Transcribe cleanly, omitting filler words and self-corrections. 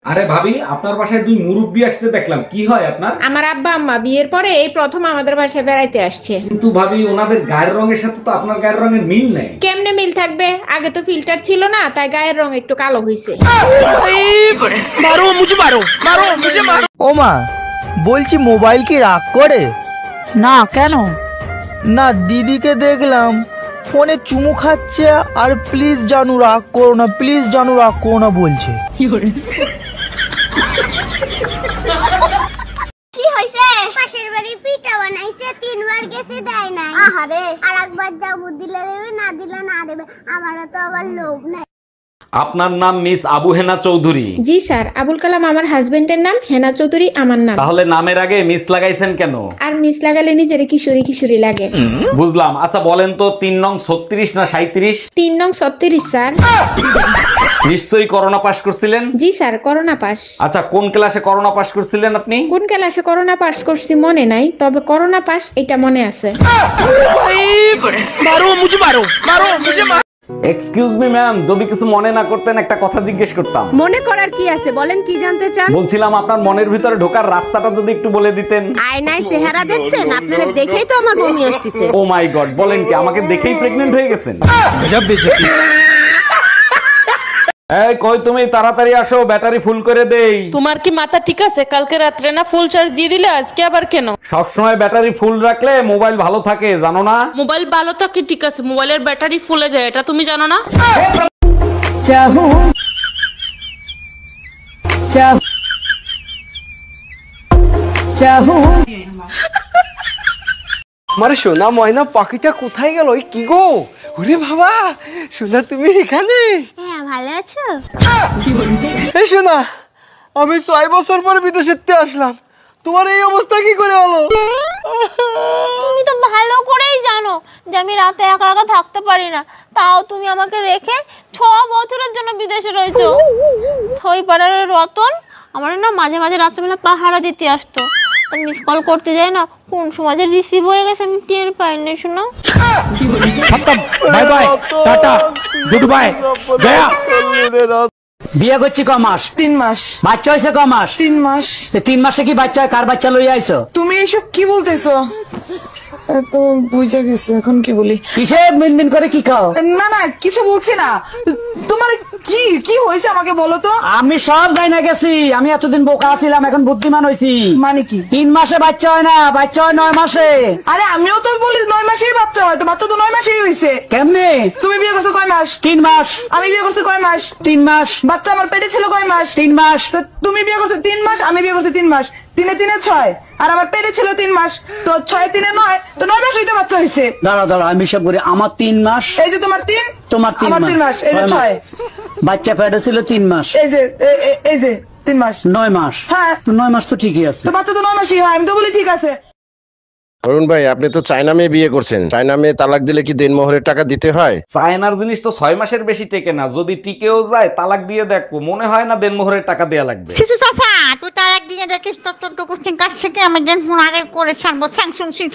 আরে ভাবি, আপনার বাসায় দুই মুরব্বি আসতে দেখলাম, কি হয় আপনার? আমার আব্বা আম্মা বিয়ের পরে এই প্রথম আমাদের বাসায় বেড়াইতে আসছে। কিন্তু ভাবি, ওনাদের গায়ের রঙের সাথে তো আপনার গায়ের রঙের মিল নেই। কেমনে মিল থাকবে? আগে তো ফিল্টার ছিল না, তাই গায়ের রং একটু কালো হইছে। ও মা, বলছি মোবাইল কি রাগ করে? না, কেন? না, দিদিকে দেখলাম ফোনে চুমু খাচ্ছে আর প্লিজ জানু রাগ করো না, প্লিজ জানু রাগ করো না বলছে। কি হইছে? পাশের বাড়ি পিঠা বানাইছে, 3 বার গেছে দেয় নাই। আহারে, আরেকবার যাবো, দিলে দেবে, না দিলে না দেবে। আমারও তো আবার লোভ নাই। আপনার নাম মিস আবু হেনা চৌধুরী? জি স্যার, আবুল কালাম আমার হাজবেন্ডের নাম, হেনা চৌধুরী আমার নাম। তাহলে নামের আগে মিস লাগাইছেন কেন? আর মিস লাগালে নিজের কিশোরী কিশোরী লাগে। বুঝলাম। আচ্ছা বলেন তো, 3 নং 36 না 37? 3 নং 36 স্যার। নিশ্চয়ই করোনা পাস করছিলেন? জি স্যার, করোনা পাস। আচ্ছা, কোন ক্লাসে করোনা পাস করছিলেন আপনি? কোন ক্লাসে করোনা পাস করছি মনে নাই, তবে করোনা পাস এটা মনে আছে। এক্সকিউজ মি ম্যাম, যদি কিছু মনে না করতেন একটা কথা জিজ্ঞেস করতাম। মনে করার কি আছে, বলেন কি জানতে চান? বলছিলাম আপনার মনের ভিতরে ঢোকার রাস্তাটা যদি একটু বলে দিতেন। আয়নায় চেহারা দেখছেন? আপনারা দেখেই তো আমার বমি আসতেছে। ও মাই গড, বলেন কি আমাকে দেখেই প্রেগন্যান্ট হয়ে গেছেন? এই কই তুমি, তাড়াতাড়ি আসো, ব্যাটারি ফুল করে দেই। তোমার কি মাথা ঠিক আছে? কালকে রাত্রে না ফুল চার্জ দিয়ে দিলে, আজকে আবার কেন? সবসময় ব্যাটারি ফুল রাখলে মোবাইল ভালো থাকে, জানো না? মোবাইল ভালো থাকে ঠিক আছে, মোবাইলের ব্যাটারি ফুলে যায়, এটা তুমি জানো না? আমার সোনা ময়না পাখিটা কোথায় গেল? কি গো, ওরে বাবা, সোনা তুমি এখানে? হ্যাঁ, ভালো আছো? এই সোনা, আমি 6 বছর পর বিদেশেতে আসলাম, তোমার এই অবস্থা কি করে হলো? তুমি তো ভালো করেই জানো যে আমি রাতে একা একা থাকতে পারি না, তাও তুমি আমাকে রেখে 6 বছরের জন্য বিদেশে রয়েছো। ওই পাড়ার রতন আমার না মাঝে মাঝে রাত্রেবেলা পাহারা দিতে আসতো, তা মিস কল করতে যাই না, কোন সময় যে রিসিভ হয়ে গেছে আমি টের পাই না। শোনো, bye bye, tata, good bye, Gaya. বিয়ে করছি ক মাস? 3 মাস। বাচ্চা হয়েছে ক মাস? 3 মাস। 3 মাসে কি বাচ্চা হয়? কার বাচ্চা লইয়া আইছো? তুমি এসব কি বলতেছো? তো বুঝা গেছে, এখন কি বলি? কিসে মিনমিন করে কি খাও? না না, কিছু বলছি না। তোমার কি কি হয়েছে আমাকে বলো তো। আমি সব যাই না গেছি, আমি এতদিন বোকা ছিলাম, এখন বুদ্ধিমান হয়েছি। মানে কি? 3 মাসে বাচ্চা হয় না, বাচ্চা হয় 9 মাসে। আরে আমিও তো বলি 9 মাসেই বাচ্চা হয়, তো বাচ্চা তো 9 মাসেই হয়েছে। কেমনে? তুমি বিয়ে করছো কয় মাস? 3 মাস। আমি বিয়ে করছি কয় মাস? 3 মাস। বাচ্চা আমার পেটে ছিল কয় মাস? 3 মাস। তো তুমি বিয়ে করছো 3 মাস, আমি বিয়ে করছি 3 মাস। 3 এ 3 এ 6, আর আমার পেটে ছিল 3 মাস, তো 6 এ 3 এ 9, তো 9 মাস হইতে বাচ্চা হয়েছে। দাঁড়া দাঁড়া, আমি সব করি। আমার 3 মাস। এই যে তোমার 3, তোমার 3 আমার 3 মাস, এই যে 6। বাচ্চা পেটে ছিল 3 মাস, এই যে এই যে 3 মাস, 9 মাস। হ্যাঁ, তো 9 মাস তো ঠিকই আছে। তো বাচ্চা তো 9 মাসই হয়, আমি তো বলি ঠিক আছে। অরুণ ভাই, আপনি তো চায়না মেয়ে বিয়ে করছেন, চায়না মেয়ে তালাক দিলে কি দেনমোহরের টাকা দিতে হয়? চায়নার জিনিস তো 6 মাসের বেশি টেকে না, যদি টিকেও যায় তালাক দিয়ে দেখবো, মনে হয় না দেনমোহরের টাকা দেয়া লাগবে। শিশু সাফা, তুই তার একদিনে দেখিস তত্ত্ব কুচিং কাছ থেকে আমি দেন ফোন আরে করে ছাড়বো স্যাংসুং সিং